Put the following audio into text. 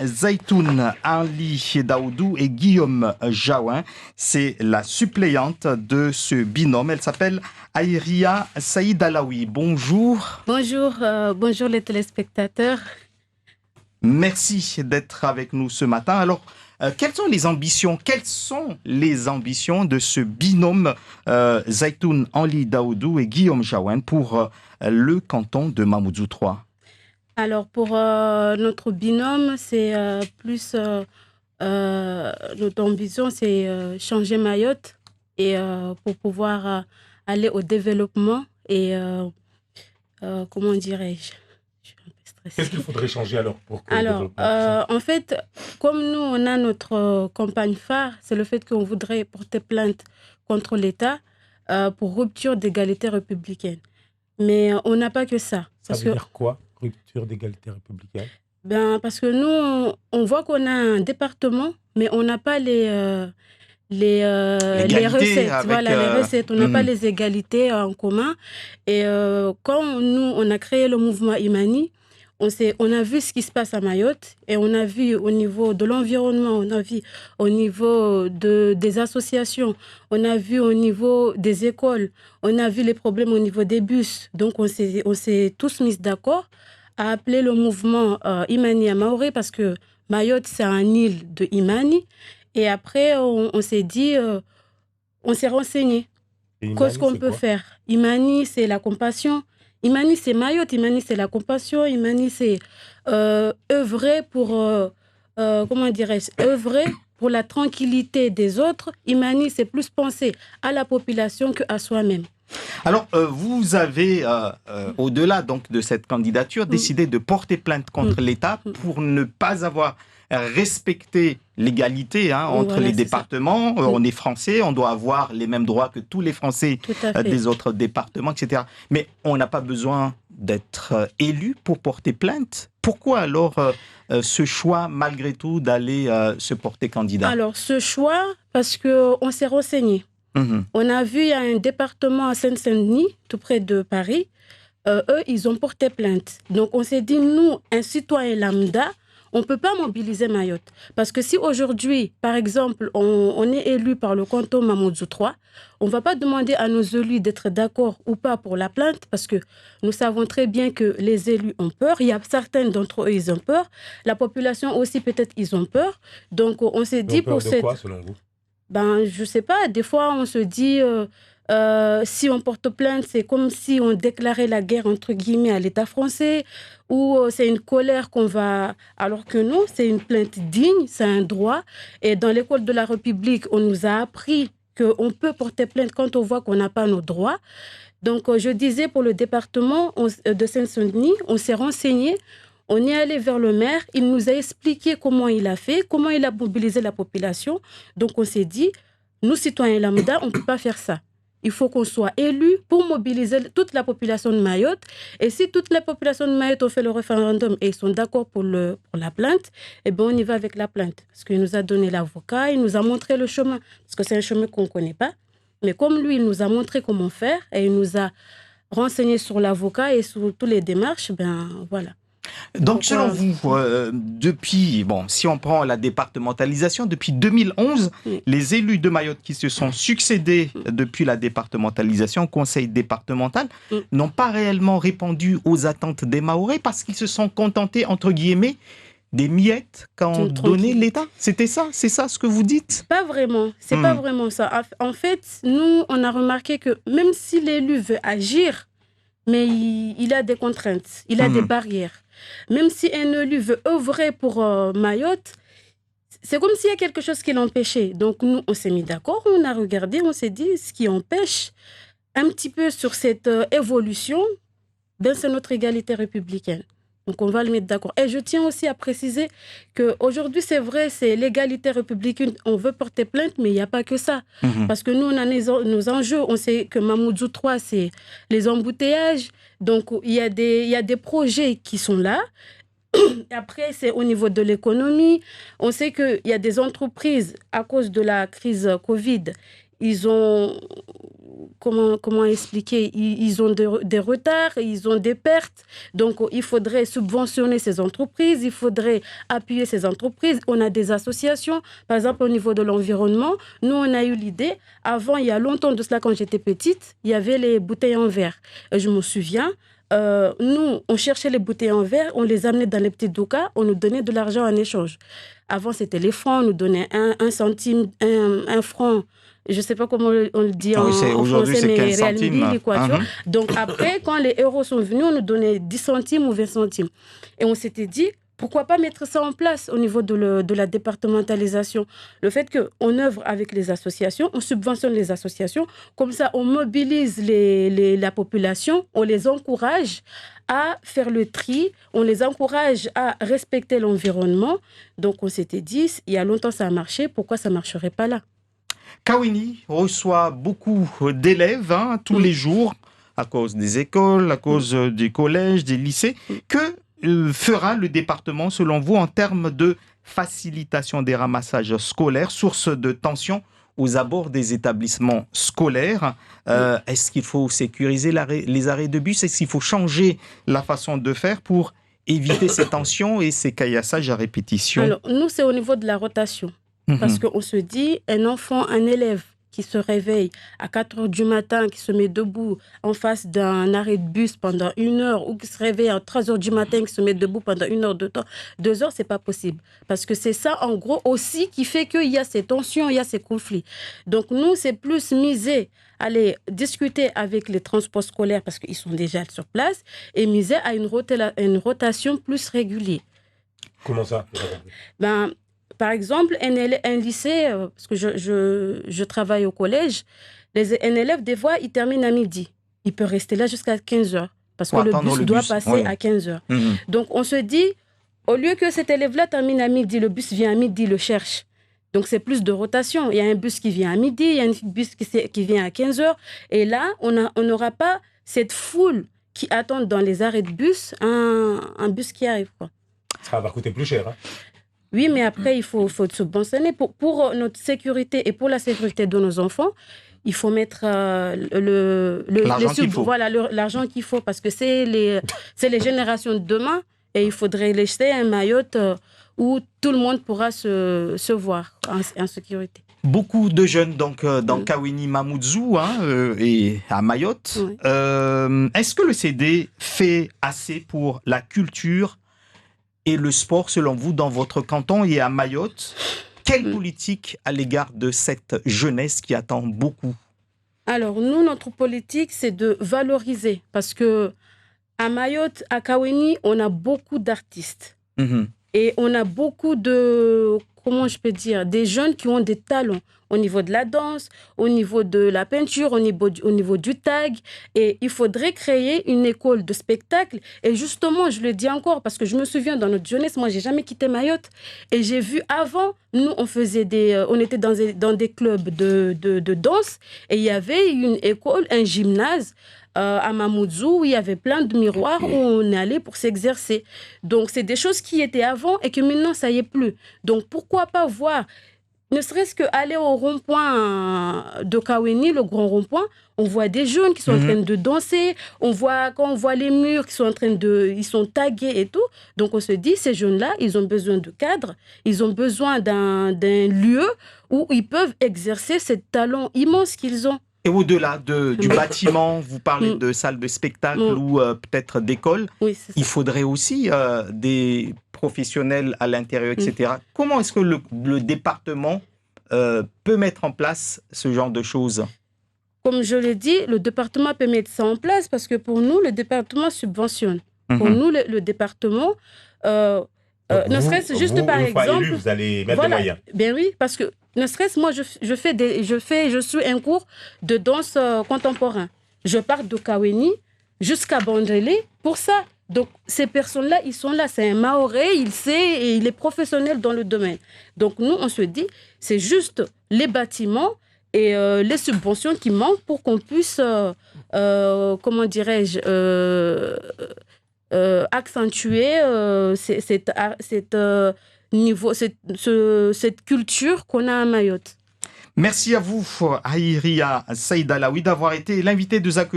Zaitoun Ali Daoudou et Guillaume Jaouin. C'est la suppléante de ce binôme. Elle s'appelle Aïria Saïd Alaoui. Bonjour. Bonjour les téléspectateurs. Merci d'être avec nous ce matin. Alors, quelles sont les ambitions de ce binôme Zaitoun Ali Daoudou et Guillaume Jaouin pour le canton de Mamoudzou 3? Alors, pour notre binôme, c'est notre ambition, c'est changer Mayotte et pour pouvoir aller au développement et, comment dirais-je? Je suis un peu stressée. Qu'est-ce qu'il faudrait changer alors pour que en fait, comme nous, on a notre campagne phare, c'est le fait qu'on voudrait porter plainte contre l'État pour rupture d'égalité républicaine. Mais on n'a pas que ça. Ça veut dire quoi, rupture d'égalité républicaine? Parce que nous, on voit qu'on a un département, mais on n'a pas les recettes. Les recettes. On n'a pas les égalités en commun. Et quand nous, on a créé le mouvement Imani, on a vu ce qui se passe à Mayotte et on a vu au niveau de l'environnement, on a vu au niveau des associations, on a vu au niveau des écoles, on a vu les problèmes au niveau des bus. Donc, on s'est tous mis d'accord à appeler le mouvement Imani à Maoré parce que Mayotte, c'est une île de Imani. Et après, on s'est dit, on s'est renseigné. Qu'est-ce qu'on peut faire? Imani, c'est la compassion. Imani, c'est Mayotte. Imani, c'est la compassion. Imani, c'est œuvrer pour, œuvrer pour la tranquillité des autres. Imani, c'est plus penser à la population qu'à soi-même. Alors, vous avez, au-delà donc de cette candidature, décidé de porter plainte contre l'État pour ne pas avoir respecté l'égalité entre les départements. On est français, on doit avoir les mêmes droits que tous les Français des autres départements, etc. Mais on n'a pas besoin d'être élu pour porter plainte. Pourquoi alors ce choix, malgré tout, d'aller se porter candidat? Alors, ce choix, parce qu'on s'est renseigné. On a vu, il y a un département à Seine-Saint-Denis, tout près de Paris. Eux, ils ont porté plainte. Donc, on s'est dit, nous, un citoyen lambda, on ne peut pas mobiliser Mayotte. Parce que si aujourd'hui, par exemple, on est élu par le canton Mamoudzou 3, on ne va pas demander à nos élus d'être d'accord ou pas pour la plainte, parce que nous savons très bien que les élus ont peur. Il y a certains d'entre eux, ils ont peur. La population aussi, peut-être, ils ont peur. Donc, on s'est dit pour cette... quoi, selon vous? Je ne sais pas. Des fois, on se dit... si on porte plainte, c'est comme si on déclarait la guerre, entre guillemets, à l'État français, ou c'est une colère qu'on va... Alors que non, c'est une plainte digne, c'est un droit. Et dans l'école de la République, on nous a appris qu'on peut porter plainte quand on voit qu'on n'a pas nos droits. Donc, je disais, pour le département de Seine-Saint-Denis, on s'est renseigné, on est allé vers le maire, il nous a expliqué comment il a fait, comment il a mobilisé la population. Donc, on s'est dit, nous, citoyens lambda, on ne peut pas faire ça. Il faut qu'on soit élu pour mobiliser toute la population de Mayotte. Et si toute la population de Mayotte ont fait le référendum et ils sont d'accord pour la plainte, eh bien, on y va avec la plainte. Parce qu'il nous a donné l'avocat, il nous a montré le chemin. Parce que c'est un chemin qu'on ne connaît pas. Mais comme lui, il nous a montré comment faire et il nous a renseigné sur l'avocat et sur toutes les démarches, voilà. Donc, selon vous, depuis, si on prend la départementalisation, depuis 2011, les élus de Mayotte qui se sont succédés depuis la départementalisation au conseil départemental n'ont pas réellement répondu aux attentes des Mahorais parce qu'ils se sont contentés, entre guillemets, des miettes qu'a donné l'État. C'était ça? C'est ça ce que vous dites? Pas vraiment. C'est pas vraiment ça. En fait, nous, on a remarqué que même si l'élu veut agir, mais il a des contraintes, il a des barrières. Même si un élu veut œuvrer pour Mayotte, c'est comme s'il y a quelque chose qui l'empêchait. Donc nous, on s'est mis d'accord, on a regardé, on s'est dit, ce qui empêche un petit peu sur cette évolution, c'est notre égalité républicaine. Donc on va le mettre d'accord. Et je tiens aussi à préciser qu'aujourd'hui, c'est vrai, c'est l'égalité républicaine, on veut porter plainte, mais il n'y a pas que ça. Parce que nous, on a nos enjeux, on sait que Mamoudzou 3, c'est les embouteillages. Donc il y a des projets qui sont là. Après, c'est au niveau de l'économie. On sait qu'il y a des entreprises, à cause de la crise Covid, ils ont... Comment expliquer? Ils ont des retards, ils ont des pertes. Donc, il faudrait subventionner ces entreprises, il faudrait appuyer ces entreprises. On a des associations, par exemple, au niveau de l'environnement. Nous, on a eu l'idée, avant, il y a longtemps de cela, quand j'étais petite, il y avait les bouteilles en verre. Et je me souviens, nous, on cherchait les bouteilles en verre, on les amenait dans les petits doukas, on nous donnait de l'argent en échange. Avant, c'était les francs, on nous donnait un centime, un franc. Je ne sais pas comment on le dit en français, mais 15 centimes. Donc après, quand les euros sont venus, on nous donnait 10 centimes ou 20 centimes. Et on s'était dit, pourquoi pas mettre ça en place au niveau de la départementalisation? Le fait qu'on œuvre avec les associations, on subventionne les associations, comme ça on mobilise la population, on les encourage à faire le tri, on les encourage à respecter l'environnement. Donc on s'était dit, il y a longtemps ça a marché, pourquoi ça ne marcherait pas là? Kawini reçoit beaucoup d'élèves tous les jours à cause des écoles, à cause des collèges, des lycées. Que fera le département selon vous en termes de facilitation des ramassages scolaires, source de tension aux abords des établissements scolaires? Est-ce qu'il faut sécuriser les arrêts de bus? Est-ce qu'il faut changer la façon de faire pour éviter ces tensions et ces caillassages à répétition? Alors, nous, c'est au niveau de la rotation. Parce qu'on se dit, un élève qui se réveille à 4 heures du matin, qui se met debout en face d'un arrêt de bus pendant 1 heure, ou qui se réveille à 3 heures du matin, qui se met debout pendant 1 heure de temps, 2 heures, c'est pas possible. Parce que c'est ça, en gros, aussi qui fait qu'il y a ces tensions, il y a ces conflits. Donc, nous, c'est plus miser, aller discuter avec les transports scolaires, parce qu'ils sont déjà sur place, et miser à une rotation plus régulière. Comment ça? Par exemple, un lycée, parce que je travaille au collège, un élève, des fois, il termine à midi. Il peut rester là jusqu'à 15 heures, parce que le bus doit passer à 15 heures. Donc, on se dit, au lieu que cet élève-là termine à midi, le bus vient à midi, il le cherche. Donc, c'est plus de rotation. Il y a un bus qui vient à midi, il y a un bus qui vient à 15 heures. Et là, on n'aura pas cette foule qui attend dans les arrêts de bus un bus qui arrive, quoi. Ça va coûter plus cher, Oui, mais après, il faut subventionner. Pour notre sécurité et pour la sécurité de nos enfants, il faut mettre l'argent qu'il faut, parce que c'est les générations de demain, et il faudrait laisser un Mayotte où tout le monde pourra se voir en sécurité. Beaucoup de jeunes donc dans Kawini Mamoudzou et à Mayotte. Oui. Est-ce que le CD fait assez pour la culture et le sport, selon vous, dans votre canton et à Mayotte? Quelle politique à l'égard de cette jeunesse qui attend beaucoup? Alors, nous, notre politique, c'est de valoriser. Parce que à Mayotte, à Kawini, on a beaucoup d'artistes. Et on a beaucoup des jeunes qui ont des talents au niveau de la danse, au niveau de la peinture, au niveau du tag. Et il faudrait créer une école de spectacle. Et justement, je le dis encore, parce que je me souviens, dans notre jeunesse, moi, j'ai jamais quitté Mayotte. Et j'ai vu avant, nous, on était dans des clubs de danse. Et il y avait une école, un gymnase, à Mamoudzou, où il y avait plein de miroirs où on allait pour s'exercer. Donc, c'est des choses qui étaient avant et que maintenant, ça y est plus. Donc, pourquoi pas voir, ne serait-ce qu'aller au rond-point de Kawini, le grand rond-point, on voit des jeunes qui sont en train de danser, quand on voit les murs qui sont ils sont tagués et tout. Donc, on se dit, ces jeunes-là, ils ont besoin de cadres, ils ont besoin d'un lieu où ils peuvent exercer ce talent immense qu'ils ont. Et au-delà du bâtiment, vous parlez de salles de spectacle ou peut-être d'écoles. Oui, il faudrait aussi des professionnels à l'intérieur, etc. Comment est-ce que le département peut mettre en place ce genre de choses? Comme je l'ai dit, le département peut mettre ça en place parce que pour nous, le département subventionne. Pour nous, le département... ne serait-ce juste par exemple... Élu, vous allez mettre des moyens. Ben oui, parce que ne serait-ce moi, je suis un cours de danse contemporain. Je pars de Kawini jusqu'à Bandrélé pour ça. Donc, ces personnes-là, ils sont là. C'est un Maoré, il sait et il est professionnel dans le domaine. Donc, nous, on se dit, c'est juste les bâtiments et les subventions qui manquent pour qu'on puisse, comment dirais-je, accentuer cette culture qu'on a à Mayotte. Merci à vous, Aïria Saïd Alaoui, d'avoir été l'invité de Zak